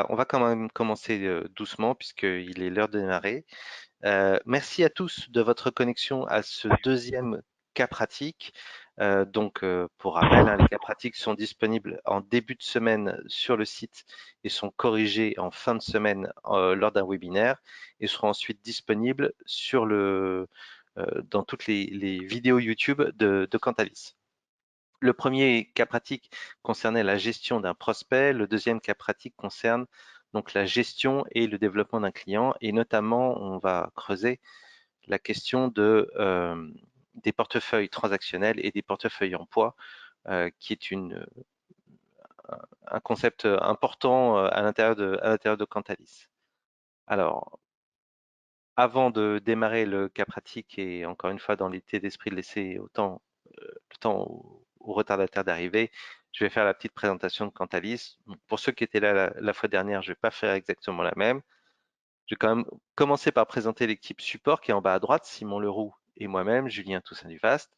on va quand même commencer doucement puisqu'il est l'heure de démarrer. Merci à tous de votre connexion à ce deuxième cas pratique. Pour rappel, hein, les cas pratiques sont disponibles en début de semaine sur le site et sont corrigés en fin de semaine lors d'un webinaire et seront ensuite disponibles dans toutes les vidéos YouTube de Cantalis. Le premier cas pratique concernait la gestion d'un prospect. Le deuxième cas pratique concerne donc la gestion et le développement d'un client. Et notamment, on va creuser la question des portefeuilles transactionnels et des portefeuilles en poids, qui est un concept important à l'intérieur de Cantalis. Alors, avant de démarrer le cas pratique et encore une fois dans l'état d'esprit de laisser le temps aux retardataires d'arriver, je vais faire la petite présentation de Cantalis. Pour ceux qui étaient là la fois dernière, je ne vais pas faire exactement la même. Je vais quand même commencer par présenter l'équipe support qui est en bas à droite, Simon Leroux et moi-même, Julien Toussaint Duvast.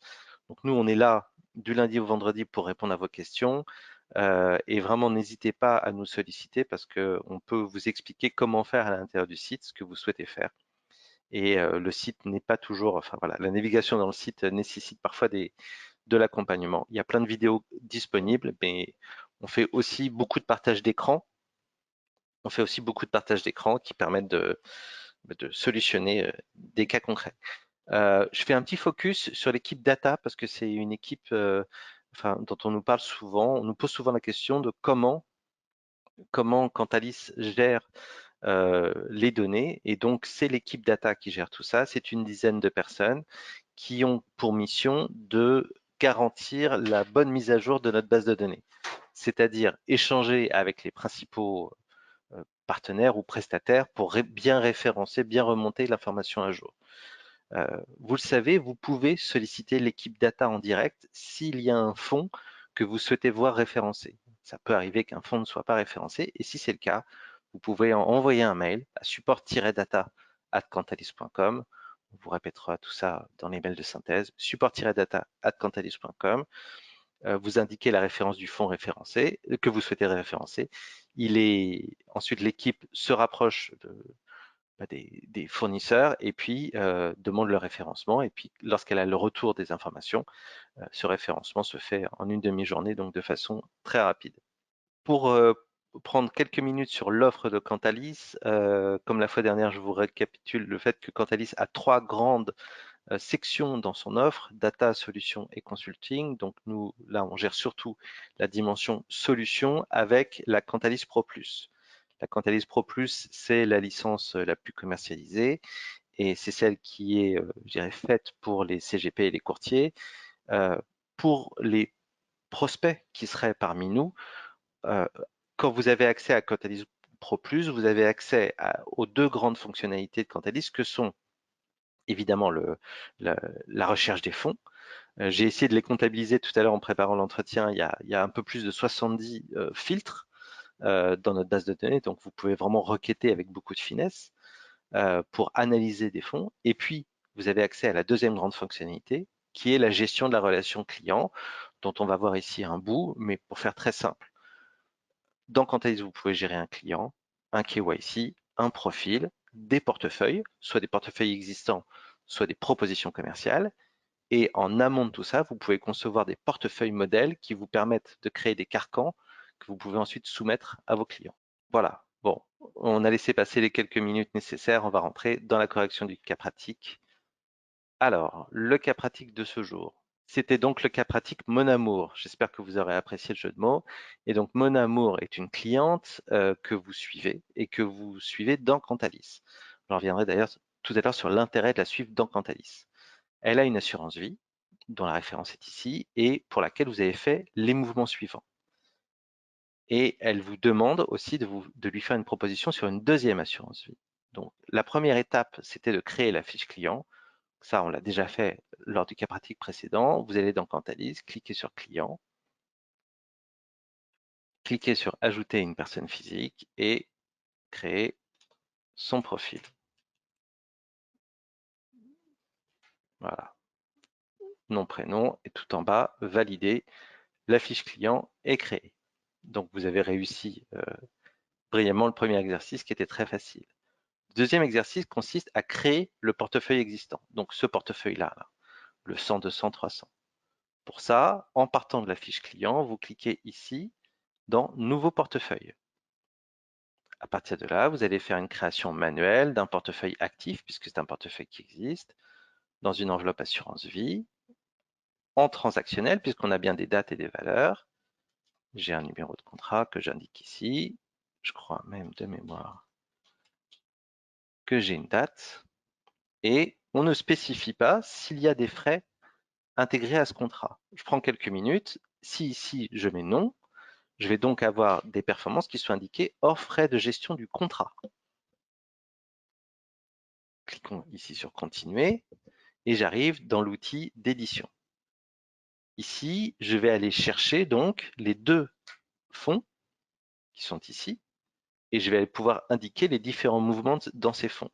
Donc nous, on est là du lundi au vendredi pour répondre à vos questions. Et vraiment, n'hésitez pas à nous solliciter parce qu'on peut vous expliquer comment faire à l'intérieur du site ce que vous souhaitez faire. Et le site n'est pas toujours, enfin voilà, la navigation dans le site nécessite parfois de l'accompagnement. Il y a plein de vidéos disponibles, mais on fait aussi beaucoup de partage d'écran. On fait aussi beaucoup de partage d'écran qui permettent de solutionner des cas concrets. Je fais un petit focus sur l'équipe data parce que c'est une équipe dont on nous parle souvent. On nous pose souvent la question de comment Cantalis gère les données. Et donc, c'est l'équipe data qui gère tout ça. C'est une dizaine de personnes qui ont pour mission de garantir la bonne mise à jour de notre base de données, c'est-à-dire échanger avec les principaux partenaires ou prestataires pour bien référencer, bien remonter l'information à jour. Vous le savez, vous pouvez solliciter l'équipe data en direct s'il y a un fonds que vous souhaitez voir référencé. Ça peut arriver qu'un fonds ne soit pas référencé et si c'est le cas, vous pouvez envoyer un mail à support-data@cantalis.com. On vous répétera tout ça dans les mails de synthèse. support-data@cantalis.com. Vous indiquez la référence du fonds référencé que vous souhaitez référencer. Ensuite, l'équipe se rapproche des fournisseurs et puis demande le référencement. Et puis, lorsqu'elle a le retour des informations, ce référencement se fait en une demi-journée, donc de façon très rapide. Pour prendre quelques minutes sur l'offre de Cantalis, comme la fois dernière, je vous récapitule le fait que Cantalis a 3 grandes sections dans son offre, data, solution et consulting. Donc nous, là, on gère surtout la dimension solution avec la Cantalis Pro Plus. La Cantalis Pro Plus, c'est la licence la plus commercialisée et c'est celle qui est, je dirais, faite pour les CGP et les courtiers. Pour les prospects qui seraient parmi nous, quand vous avez accès à Cantalis Pro Plus, vous avez accès aux 2 grandes fonctionnalités de Cantalis que sont évidemment la recherche des fonds. J'ai essayé de les comptabiliser tout à l'heure en préparant l'entretien. Il y a un peu plus de 70 filtres dans notre base de données, donc vous pouvez vraiment requêter avec beaucoup de finesse pour analyser des fonds. Et puis, vous avez accès à la deuxième grande fonctionnalité, qui est la gestion de la relation client, dont on va voir ici un bout, mais pour faire très simple. Dans Cantalis, vous pouvez gérer un client, un KYC, un profil, des portefeuilles, soit des portefeuilles existants, soit des propositions commerciales. Et en amont de tout ça, vous pouvez concevoir des portefeuilles modèles qui vous permettent de créer des carcans que vous pouvez ensuite soumettre à vos clients. Voilà. Bon, on a laissé passer les quelques minutes nécessaires. On va rentrer dans la correction du cas pratique. Alors, le cas pratique de ce jour. C'était donc le cas pratique Mon Amour. J'espère que vous aurez apprécié le jeu de mots. Et donc, Mon Amour est une cliente que vous suivez et que vous suivez dans Cantalis. Je reviendrai d'ailleurs tout à l'heure sur l'intérêt de la suivre dans Cantalis. Elle a une assurance vie, dont la référence est ici, et pour laquelle vous avez fait les mouvements suivants. Et elle vous demande aussi de lui faire une proposition sur une deuxième assurance vie. Donc, la première étape, c'était de créer la fiche client. Ça, on l'a déjà fait lors du cas pratique précédent. Vous allez dans Cantalis, cliquez sur client, cliquez sur ajouter une personne physique et créer son profil. Voilà. Nom, prénom, et tout en bas, valider. La fiche client est créée. Donc, vous avez réussi brillamment le premier exercice qui était très facile. Le deuxième exercice consiste à créer le portefeuille existant. Donc ce portefeuille-là, là, le 100, 200, 300. Pour ça, en partant de la fiche client, vous cliquez ici dans Nouveau portefeuille. À partir de là, vous allez faire une création manuelle d'un portefeuille actif, puisque c'est un portefeuille qui existe, dans une enveloppe assurance vie, en transactionnel, puisqu'on a bien des dates et des valeurs. J'ai un numéro de contrat que j'indique ici. Je crois même de mémoire que j'ai une date. Et on ne spécifie pas s'il y a des frais intégrés à ce contrat. Je prends quelques minutes. Si ici je mets non, je vais donc avoir des performances qui sont indiquées hors frais de gestion du contrat. Cliquons ici sur continuer et j'arrive dans l'outil d'édition. Ici, je vais aller chercher donc les deux fonds qui sont ici et je vais pouvoir indiquer les différents mouvements dans ces fonds.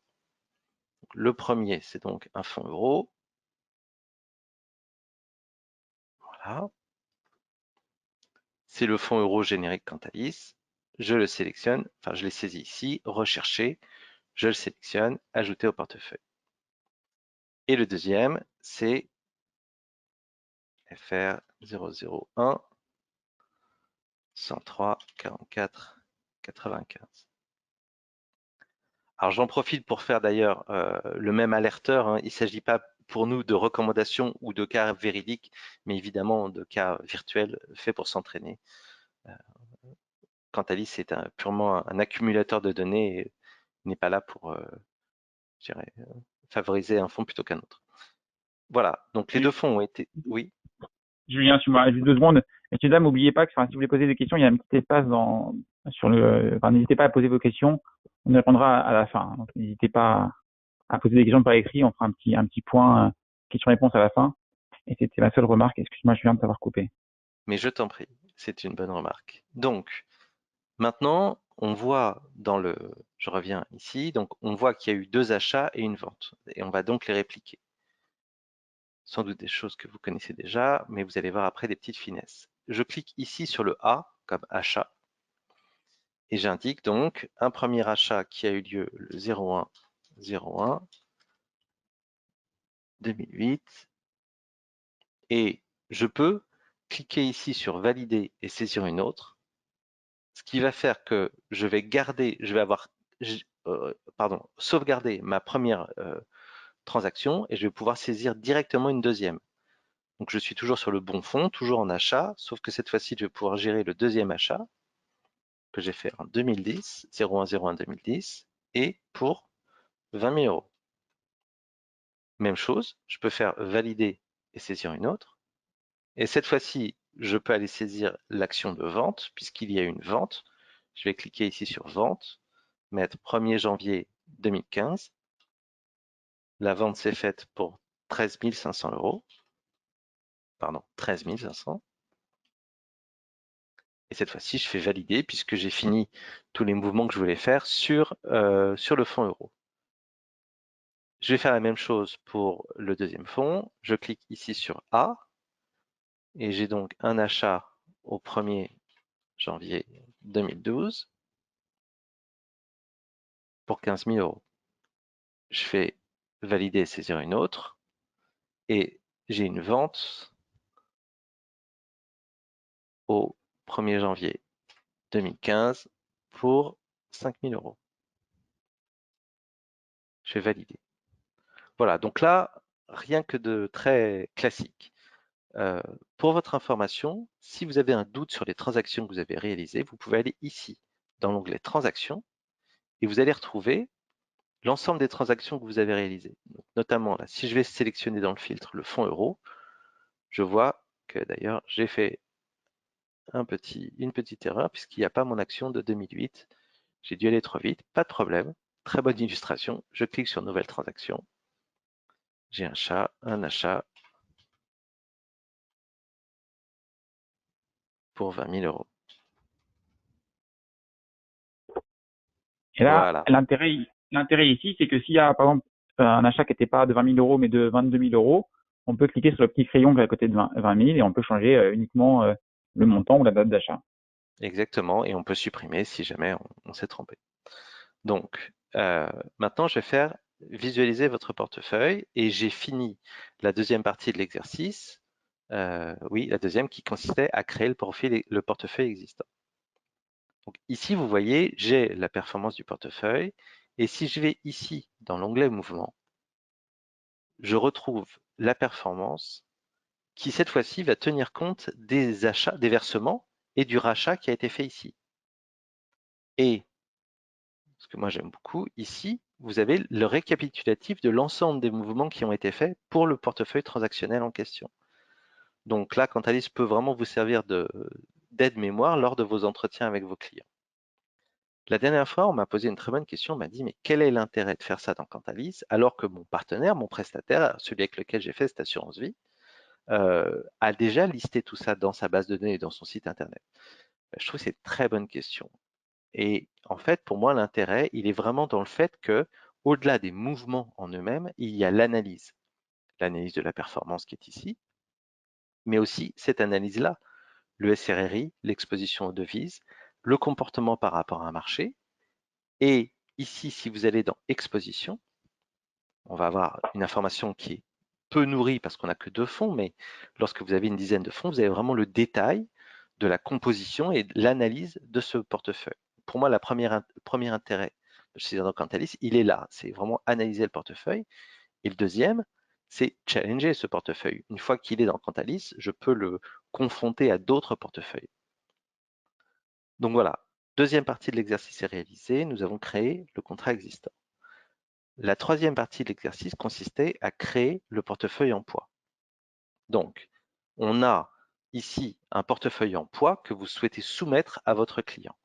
Le premier, c'est donc un fonds euro. Voilà. C'est le fonds euro générique Cantalis. Je le sélectionne, enfin je l'ai saisi ici, rechercher, je le sélectionne, ajouter au portefeuille. Et le deuxième, c'est FR 001 103 44 95. Alors j'en profite pour faire d'ailleurs le même alerteur. Hein. Il ne s'agit pas pour nous de recommandations ou de cas véridiques, mais évidemment de cas virtuels faits pour s'entraîner. Cantalis c'est purement un accumulateur de données et n'est pas là pour je dirais, favoriser un fonds plutôt qu'un autre. Voilà, donc les deux fonds ont été... Oui, Julien, tu m'as juste 2 secondes. Messieurs, dames, n'oubliez pas que si vous voulez poser des questions, il y a un petit espace sur le, enfin, n'hésitez pas à poser vos questions. On y répondra à la fin. Donc, n'hésitez pas à poser des questions par écrit. On fera un petit point, question-réponse à la fin. Et c'était ma seule remarque. Excuse-moi, je viens de t'avoir coupé. mais je t'en prie, c'est une bonne remarque. Donc, maintenant, on voit dans le... Je reviens ici, donc on voit qu'il y a eu 2 achats et une vente. Et on va donc les répliquer. Sans doute des choses que vous connaissez déjà, mais vous allez voir après des petites finesses. Je clique ici sur le A, comme achat, et j'indique donc un premier achat qui a eu lieu le 01 01 2008, et je peux cliquer ici sur valider et saisir une autre, ce qui va faire que je vais garder, je vais avoir, sauvegarder ma première transaction et je vais pouvoir saisir directement une deuxième. Donc je suis toujours sur le bon fonds, toujours en achat, sauf que cette fois-ci, je vais pouvoir gérer le deuxième achat que j'ai fait en 2010, 0101 2010, et pour 20 000 euros. Même chose, je peux faire valider et saisir une autre. Et cette fois-ci, je peux aller saisir l'action de vente, puisqu'il y a une vente. Je vais cliquer ici sur vente, mettre 1er janvier 2015. La vente s'est faite pour 13 500 euros. Pardon, 13 500. Et cette fois-ci, je fais valider puisque j'ai fini tous les mouvements que je voulais faire sur le fonds euro. Je vais faire la même chose pour le deuxième fonds. Je clique ici sur A et j'ai donc un achat au 1er janvier 2012 pour 15 000 euros. Je fais valider et saisir une autre et j'ai une vente au 1er janvier 2015 pour 5 000 euros. Je fais valider. Voilà, donc là, rien que de très classique. Pour votre information, si vous avez un doute sur les transactions que vous avez réalisées, vous pouvez aller ici, dans l'onglet Transactions, et vous allez retrouver l'ensemble des transactions que vous avez réalisées. Donc, notamment, là, si je vais sélectionner dans le filtre le fonds euro, je vois que d'ailleurs, j'ai fait une petite erreur puisqu'il n'y a pas mon action de 2008. J'ai dû aller trop vite, pas de problème. Très bonne illustration. Je clique sur Nouvelle transaction. J'ai un achat pour 20 000 euros. Et là, Voilà. l'intérêt ici, c'est que s'il y a, par exemple, un achat qui n'était pas de 20 000 euros, mais de 22 000 euros, on peut cliquer sur le petit crayon qui est à côté de 20 000 et on peut changer uniquement le montant ou la date d'achat. Exactement, et on peut supprimer si jamais on s'est trompé. Donc, maintenant, je vais faire visualiser votre portefeuille et j'ai fini la deuxième partie de l'exercice. Oui, la deuxième qui consistait à créer le portefeuille existant. Donc ici, vous voyez, j'ai la performance du portefeuille et si je vais ici dans l'onglet mouvement, je retrouve la performance qui cette fois-ci va tenir compte des achats, des versements et du rachat qui a été fait ici. Et ce que moi j'aime beaucoup, ici, vous avez le récapitulatif de l'ensemble des mouvements qui ont été faits pour le portefeuille transactionnel en question. Donc là, Quantalis peut vraiment vous servir d'aide-mémoire lors de vos entretiens avec vos clients. La dernière fois, on m'a posé une très bonne question, on m'a dit, mais quel est l'intérêt de faire ça dans Quantalis alors que mon partenaire, mon prestataire, celui avec lequel j'ai fait cette assurance vie, a déjà listé tout ça dans sa base de données et dans son site internet? Je trouve que c'est une très bonne question. Et en fait, pour moi, l'intérêt, il est vraiment dans le fait que, au-delà des mouvements en eux-mêmes, il y a l'analyse. L'analyse de la performance qui est ici, mais aussi cette analyse-là, le SRRI, l'exposition aux devises, le comportement par rapport à un marché. Et ici, si vous allez dans exposition, on va avoir une information qui est peu nourrie parce qu'on n'a que 2 fonds, mais lorsque vous avez une dizaine de fonds, vous avez vraiment le détail de la composition et de l'analyse de ce portefeuille. Pour moi, le premier intérêt de saisir dans Quantalis, il est là. C'est vraiment analyser le portefeuille. Et le deuxième, c'est challenger ce portefeuille. Une fois qu'il est dans Quantalis, je peux le confronter à d'autres portefeuilles. Donc voilà, deuxième partie de l'exercice est réalisée. Nous avons créé le contrat existant. La troisième partie de l'exercice consistait à créer le portefeuille en poids. Donc, on a ici un portefeuille en poids que vous souhaitez soumettre à votre client.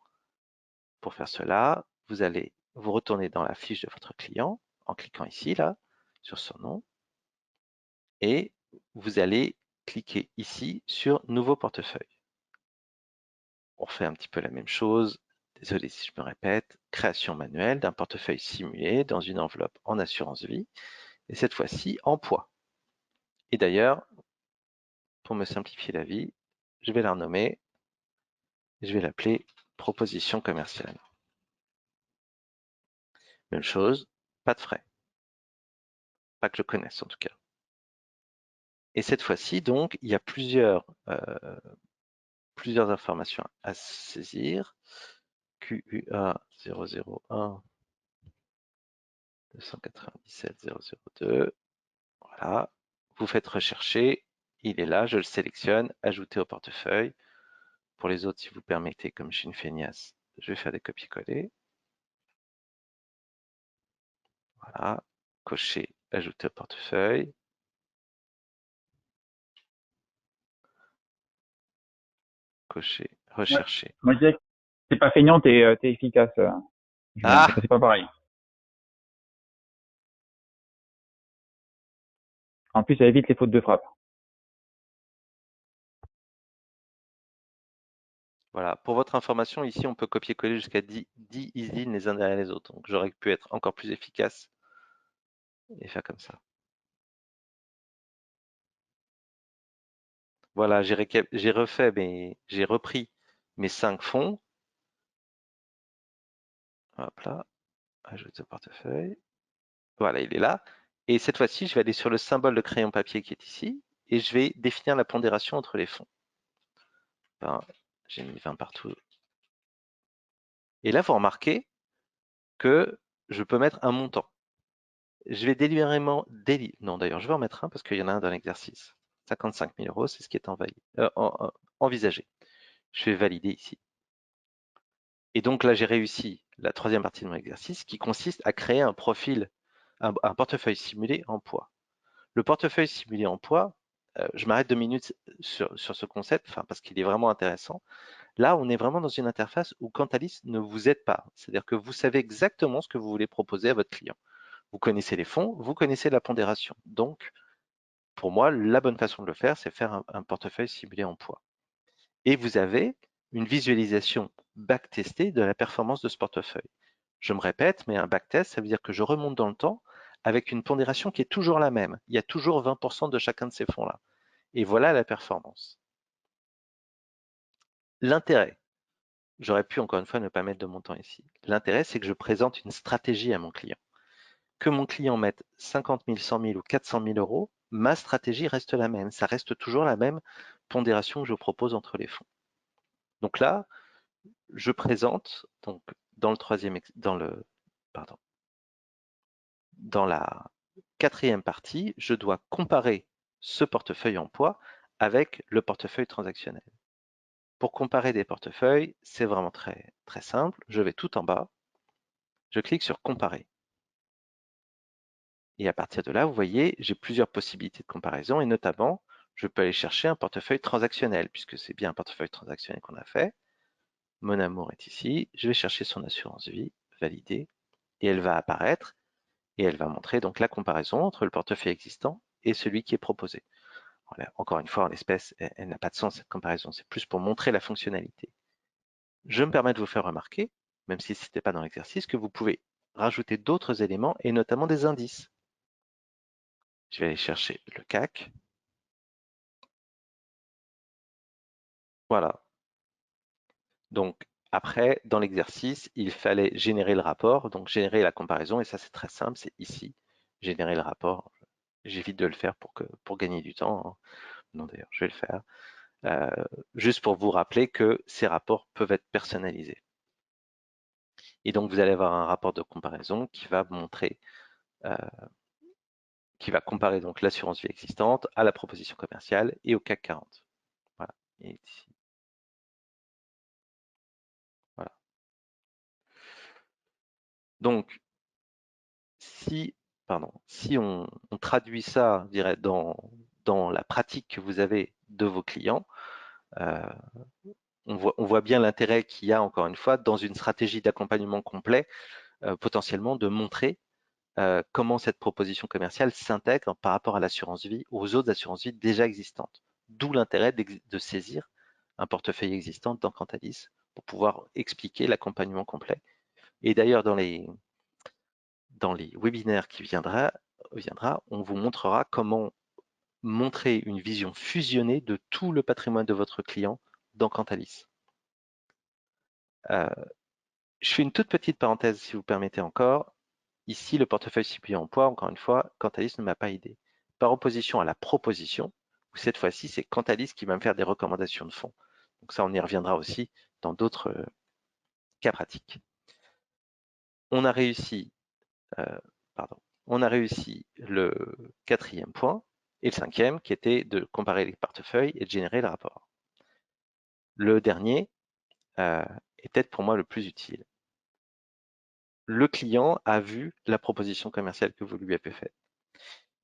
Pour faire cela, vous allez vous retourner dans la fiche de votre client en cliquant ici, là, sur son nom, et vous allez cliquer ici sur Nouveau portefeuille. On refait un petit peu la même chose. Désolé si je me répète. Création manuelle d'un portefeuille simulé dans une enveloppe en assurance vie, et cette fois-ci en poids. Et d'ailleurs, pour me simplifier la vie, je vais la renommer, je vais l'appeler proposition commerciale. Même chose, pas de frais, pas que je connaisse en tout cas. Et cette fois-ci, donc, il y a plusieurs informations à saisir. QUA 001 297 002. Voilà. Vous faites rechercher. Il est là, je le sélectionne, ajouter au portefeuille. Pour les autres, si vous permettez, comme je suis une feignasse, je vais faire des copier-coller. Voilà. Cocher, ajouter au portefeuille. Cocher, Ouais. rechercher. Moi, je dirais que t'es pas feignant, t'es efficace, Julien. Ah! C'est pas pareil. En plus, ça évite les fautes de frappe. Voilà, pour votre information, ici, on peut copier-coller jusqu'à 10 usines les uns derrière les autres. Donc, j'aurais pu être encore plus efficace et faire comme ça. Voilà, j'ai repris mes 5 fonds. Hop là, ajouter au portefeuille. Voilà, il est là. Et cette fois-ci, je vais aller sur le symbole de crayon papier qui est ici et je vais définir la pondération entre les fonds. J'ai mis 20 partout. Et là, vous remarquez que je peux mettre un montant. Je vais délibérément non, d'ailleurs, je vais en mettre un parce qu'il y en a un dans l'exercice. 55 000 euros, c'est ce qui est envisagé. Je vais valider ici. Et donc là, j'ai réussi la troisième partie de mon exercice qui consiste à créer un profil, un portefeuille simulé en poids. Le portefeuille simulé en poids, je m'arrête 2 minutes sur ce concept, parce qu'il est vraiment intéressant. Là, on est vraiment dans une interface où Quantalis ne vous aide pas. C'est-à-dire que vous savez exactement ce que vous voulez proposer à votre client. Vous connaissez les fonds, vous connaissez la pondération. Donc, pour moi, la bonne façon de le faire, c'est faire un portefeuille simulé en poids. Et vous avez une visualisation backtestée de la performance de ce portefeuille. Je me répète, mais un backtest, ça veut dire que je remonte dans le temps avec une pondération qui est toujours la même. Il y a toujours 20% de chacun de ces fonds-là. Et voilà la performance. L'intérêt j'aurais pu encore une fois ne pas mettre de montant ici. L'intérêt, c'est que je présente une stratégie à mon client. Que mon client mette 50 000, 100 000 ou 400 000 euros, ma stratégie reste la même. Ça reste toujours la même pondération que je propose entre les fonds. Donc là, je présente, donc dans le troisième, dans la quatrième partie, je dois comparer ce portefeuille en poids avec le portefeuille transactionnel. Pour comparer des portefeuilles, c'est vraiment très, très simple. Je vais tout en bas, je clique sur comparer. Et à partir de là, vous voyez, j'ai plusieurs possibilités de comparaison et notamment, je peux aller chercher un portefeuille transactionnel puisque c'est bien un portefeuille transactionnel qu'on a fait. Mon amour est ici. Je vais chercher son assurance vie, valider, et elle va apparaître et elle va montrer donc la comparaison entre le portefeuille existant et celui qui est proposé. Voilà, encore une fois, en l'espèce, elle n'a pas de sens cette comparaison. C'est plus pour montrer la fonctionnalité. Je me permets de vous faire remarquer, même si ce n'était pas dans l'exercice, que vous pouvez rajouter d'autres éléments et notamment des indices. Je vais aller chercher le CAC. Voilà. Donc, après, dans l'exercice, il fallait générer le rapport, donc générer la comparaison, et ça, c'est très simple, c'est ici, générer le rapport. J'évite de le faire pour gagner du temps, hein. Non, d'ailleurs, je vais le faire. Juste pour vous rappeler que ces rapports peuvent être personnalisés. Et donc, vous allez avoir un rapport de comparaison qui va montrer, qui va comparer donc l'assurance vie existante à la proposition commerciale et au CAC 40. Voilà. Et ici, voilà. Donc, si on traduit ça, je dirais, dans la pratique que vous avez de vos clients, on voit bien l'intérêt qu'il y a, encore une fois, dans une stratégie d'accompagnement complet, potentiellement de montrer comment cette proposition commerciale s'intègre par rapport à l'assurance vie, aux autres assurances vie déjà existantes. D'où l'intérêt de saisir un portefeuille existant dans Cantalis pour pouvoir expliquer l'accompagnement complet. Et d'ailleurs, dans les webinaires qui viendra, on vous montrera comment montrer une vision fusionnée de tout le patrimoine de votre client dans Cantalis. Je fais une toute petite parenthèse, si vous permettez encore. Ici, le portefeuille ciblé en poids, encore une fois, Cantalis ne m'a pas aidé. Par opposition à la proposition, où cette fois-ci, c'est Cantalis qui va me faire des recommandations de fonds. Donc ça, on y reviendra aussi dans d'autres cas pratiques. On a réussi, on a réussi le quatrième point et le cinquième, qui était de comparer les portefeuilles et de générer le rapport. Le dernier est peut-être pour moi le plus utile. Le client a vu la proposition commerciale que vous lui avez faite.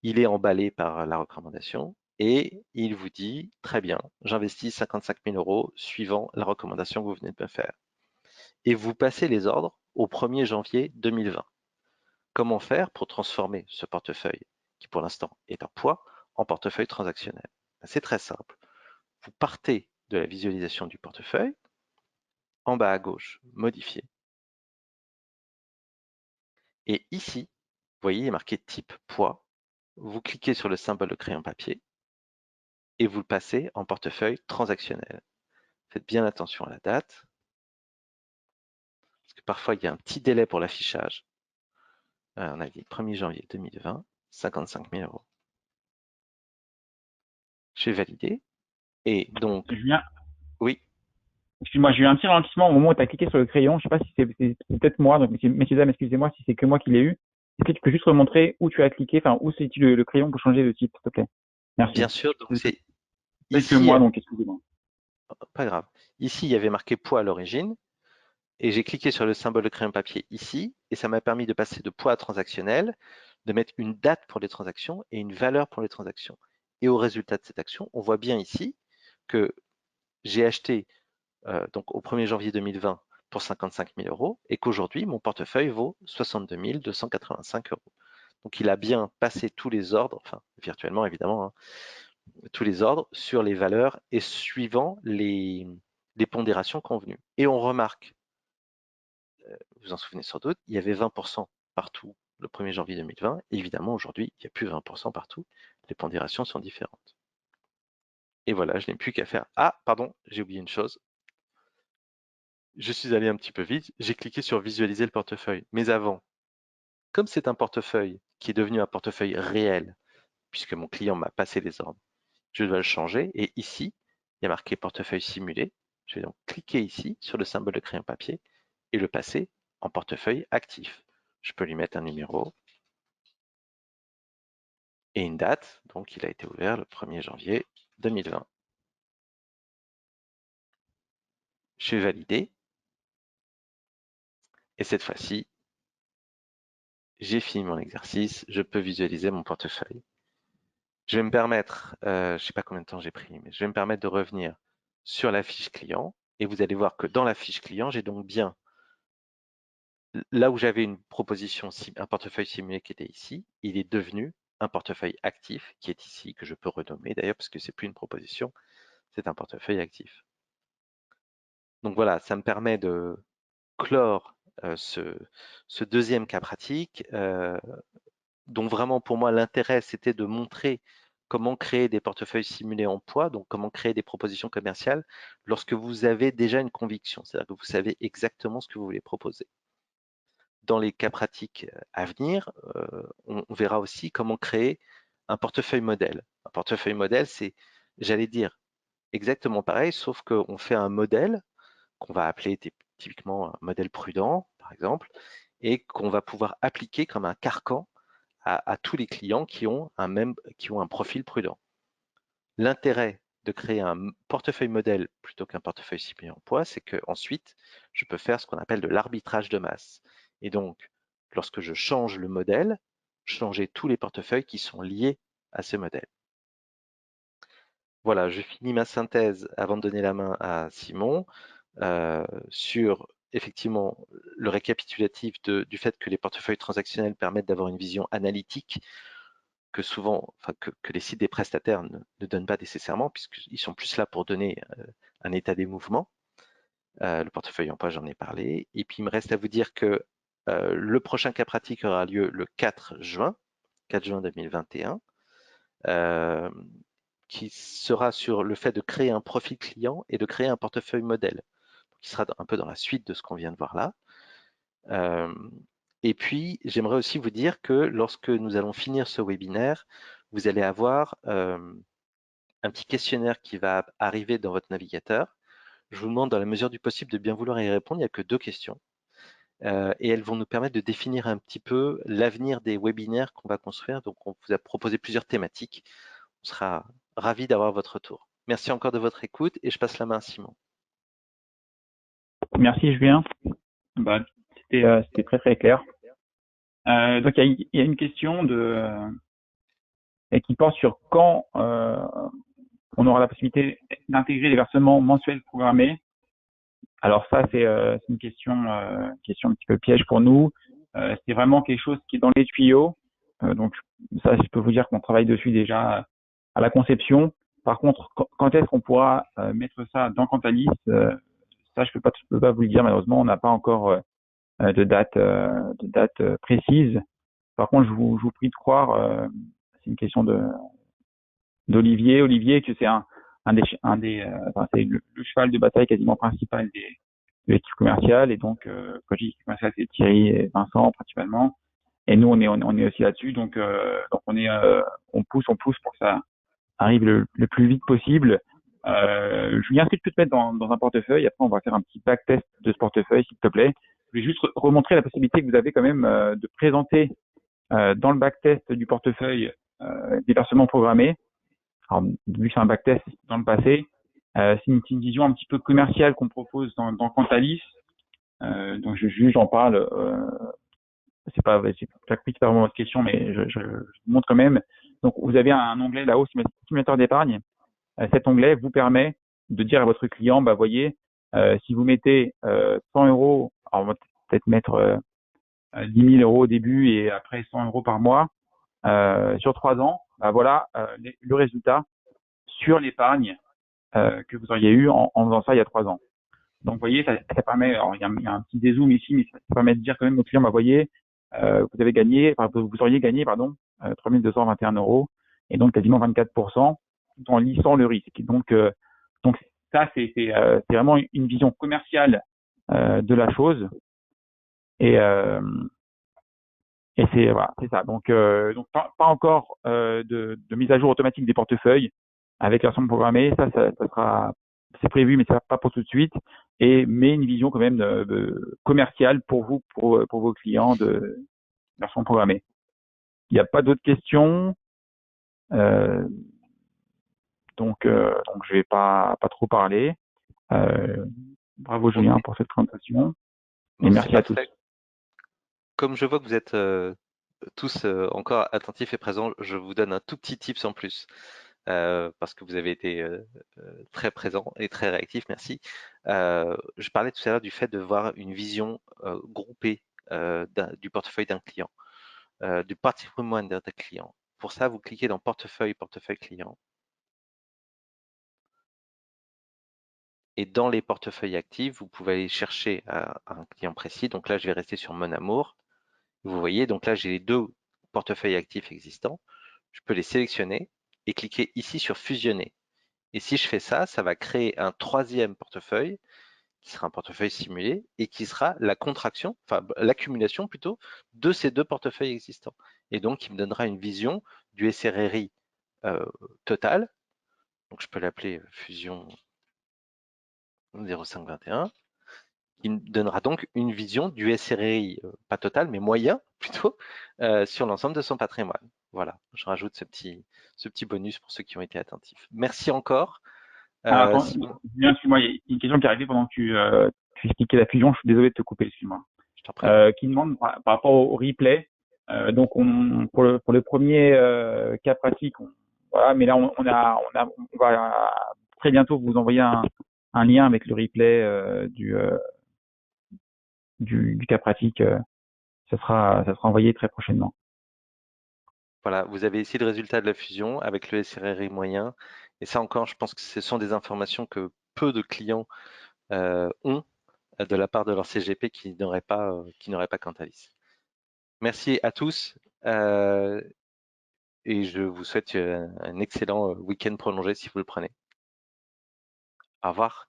Il est emballé par la recommandation et il vous dit « Très bien, j'investis 55 000 euros suivant la recommandation que vous venez de me faire. » Et vous passez les ordres au 1er janvier 2020. Comment faire pour transformer ce portefeuille, qui pour l'instant est un poids, en portefeuille transactionnel? C'est très simple. Vous partez de la visualisation du portefeuille, en bas à gauche, modifier. Et ici, vous voyez, il est marqué type poids. Vous cliquez sur le symbole de crayon papier et vous le passez en portefeuille transactionnel. Faites bien attention à la date, parce que parfois il y a un petit délai pour l'affichage. On a dit 1er janvier 2020, 55 000 euros. Je vais valider. Et donc, Julien, oui, excuse-moi, j'ai eu un petit ralentissement au moment où tu as cliqué sur le crayon. Je sais pas si c'est peut-être moi, donc messieurs, dames, excusez-moi si c'est que moi qui l'ai eu. Est-ce que tu peux juste remontrer où tu as cliqué, enfin où c'est le crayon pour changer de type, s'il te plaît? Merci. bien sûr, donc c'est C'est que ici, moi, donc excusez-moi. pas grave. Ici, il y avait marqué poids à l'origine, et j'ai cliqué sur le symbole de crayon papier ici, et ça m'a permis de passer de poids à transactionnel, de mettre une date pour les transactions et une valeur pour les transactions. Et au résultat de cette action, on voit bien ici que j'ai acheté donc au 1er janvier 2020 pour 55 000 euros et qu'aujourd'hui, mon portefeuille vaut 62 285 euros. Donc, il a bien passé tous les ordres, enfin, virtuellement évidemment, hein, tous les ordres sur les valeurs et suivant les pondérations convenues. Et on remarque, vous en souvenez sans doute, il y avait 20% partout le 1er janvier 2020. Et évidemment, aujourd'hui, il n'y a plus 20% partout. Les pondérations sont différentes. Et voilà, je n'ai plus qu'à faire. Ah, pardon, j'ai oublié une chose. Je suis allé un petit peu vite, j'ai cliqué sur visualiser le portefeuille. Mais avant, comme c'est un portefeuille qui est devenu un portefeuille réel, puisque mon client m'a passé les ordres, je dois le changer. Et ici, il y a marqué portefeuille simulé. Je vais donc cliquer ici sur le symbole de crayon papier et le passer en portefeuille actif. Je peux lui mettre un numéro et une date. Donc, il a été ouvert le 1er janvier 2020. Je vais valider. Et cette fois-ci, j'ai fini mon exercice. Je peux visualiser mon portefeuille. Je vais me permettre, je ne sais pas combien de temps j'ai pris, mais je vais me permettre de revenir sur la fiche client. Et vous allez voir que dans la fiche client, j'ai donc bien, là où j'avais une proposition, un portefeuille simulé qui était ici, il est devenu un portefeuille actif qui est ici, que je peux renommer d'ailleurs, parce que c'est plus une proposition, c'est un portefeuille actif. Donc voilà, ça me permet de clore ce deuxième cas pratique, dont vraiment pour moi l'intérêt c'était de montrer comment créer des portefeuilles simulés en poids, donc comment créer des propositions commerciales lorsque vous avez déjà une conviction, c'est-à-dire que vous savez exactement ce que vous voulez proposer. Dans les cas pratiques à venir, on verra aussi comment créer un portefeuille modèle. Un portefeuille modèle, c'est, j'allais dire, exactement pareil, sauf qu'on fait un modèle qu'on va appeler typiquement un modèle prudent, par exemple, et qu'on va pouvoir appliquer comme un carcan à tous les clients qui ont un profil prudent. L'intérêt de créer un portefeuille modèle plutôt qu'un portefeuille simulé en poids, c'est qu'ensuite, je peux faire ce qu'on appelle de l'arbitrage de masse. Et donc, lorsque je change le modèle, changer tous les portefeuilles qui sont liés à ce modèle. Voilà, je finis ma synthèse avant de donner la main à Simon sur effectivement le récapitulatif du fait que les portefeuilles transactionnels permettent d'avoir une vision analytique que souvent, enfin, que les sites des prestataires ne donnent pas nécessairement, puisqu'ils sont plus là pour donner un état des mouvements. Le portefeuille en poids, j'en ai parlé. Et puis, il me reste à vous dire que le prochain cas pratique aura lieu le 4 juin 2021, qui sera sur le fait de créer un profil client et de créer un portefeuille modèle, qui sera un peu dans la suite de ce qu'on vient de voir là. Et puis, j'aimerais aussi vous dire que lorsque nous allons finir ce webinaire, vous allez avoir un petit questionnaire qui va arriver dans votre navigateur. Je vous demande dans la mesure du possible de bien vouloir y répondre. Il n'y a que 2 questions. Et elles vont nous permettre de définir un petit peu l'avenir des webinaires qu'on va construire. Donc, on vous a proposé plusieurs thématiques. On sera ravis d'avoir votre retour. Merci encore de votre écoute et je passe la main à Simon. Merci Julien. Bah, c'était très très clair. Donc il y a une question qui porte sur quand on aura la possibilité d'intégrer les versements mensuels programmés. Alors ça c'est une question un petit peu piège pour nous. C'est vraiment quelque chose qui est dans les tuyaux. Donc ça je peux vous dire qu'on travaille dessus déjà à la conception. Par contre, quand est-ce qu'on pourra mettre ça dans Cantalis, ça je peux pas vous le dire malheureusement. On n'a pas encore de date précise. Par contre, je vous prie de croire, c'est une question d'Olivier. Olivier, que c'est c'est le cheval de bataille quasiment principal de l'équipe commerciale. Et donc, quand je dis équipe commerciale, c'est Thierry et Vincent principalement. Et nous, on est aussi là-dessus. Donc on pousse pour que ça arrive le plus vite possible. Julien, est-ce que tu peux te mettre dans un portefeuille? Après, on va faire un petit backtest de ce portefeuille, s'il te plaît. Je vais juste remontrer la possibilité que vous avez quand même de présenter dans le backtest du portefeuille des versements programmés. Alors, vu que c'est un backtest dans le passé, c'est une vision un petit peu commerciale qu'on propose dans Cantalis. Donc j'en parle. C'est pas vraiment votre question, mais je vous montre quand même. Donc vous avez un onglet là-haut, simulateur d'épargne. Cet onglet vous permet de dire à votre client, bah voyez, si vous mettez 100 euros, alors on va peut-être mettre 10 000 euros au début et après 100 euros par mois sur 3 ans, bah voilà le résultat sur l'épargne que vous auriez eu en faisant ça il y a 3 ans. Donc vous voyez, ça permet, alors il y a un petit dézoom ici, mais ça permet de dire quand même aux clients, bah voyez, vous avez gagné, vous auriez gagné, pardon, 3 221 euros et donc quasiment 24% tout en lissant le risque. Donc ça c'est vraiment une vision commerciale de la chose. Et, euh, et c'est voilà, c'est ça. Donc pas encore de mise à jour automatique des portefeuilles avec la version programmée. Ça sera, c'est prévu, mais ça pas pour tout de suite. Mais une vision quand même commerciale pour vous, pour vos clients de version programmée. Il n'y a pas d'autres questions. Euh, donc je vais pas trop parler. Euh, Bravo Ok, Julien pour cette présentation et bon, c'est merci à tous. parfait. Comme je vois que vous êtes tous encore attentifs et présents, je vous donne un tout petit tips en plus, parce que vous avez été très présents et très réactifs, merci. Je parlais tout à l'heure du fait de voir une vision groupée du portefeuille d'un client, du patrimoine d'un client. Pour ça, vous cliquez dans portefeuille, portefeuille client, et dans les portefeuilles actifs, vous pouvez aller chercher un client précis. Donc là, je vais rester sur Mon Amour. Vous voyez, donc là, j'ai les deux portefeuilles actifs existants. Je peux les sélectionner et cliquer ici sur fusionner. Et si je fais ça, ça va créer un troisième portefeuille qui sera un portefeuille simulé et qui sera la contraction, enfin l'accumulation plutôt, de ces deux portefeuilles existants. Et donc, il me donnera une vision du SRRI total. Donc, je peux l'appeler fusion 0521. Il me donnera donc une vision du SRI, pas total, mais moyen plutôt, sur l'ensemble de son patrimoine. Voilà, je rajoute ce petit bonus pour ceux qui ont été attentifs. Merci encore. Ah, attends, Simon, Julien, excuse-moi, il y a une question qui est arrivée pendant que tu expliquais la fusion. Je suis désolé de te couper, excuse-moi. je t'en prie. Qui demande par rapport au replay. Donc pour le premier cas pratique, voilà, mais là on va très bientôt vous envoyer un lien avec le replay du cas pratique. Ça sera envoyé très prochainement. Voilà, vous avez ici le résultat de la fusion avec le SRRI moyen. Et ça encore, je pense que ce sont des informations que peu de clients ont de la part de leur CGP qui n'auraient pas Quantalis. Merci à tous et je vous souhaite un excellent week-end prolongé si vous le prenez. Au revoir.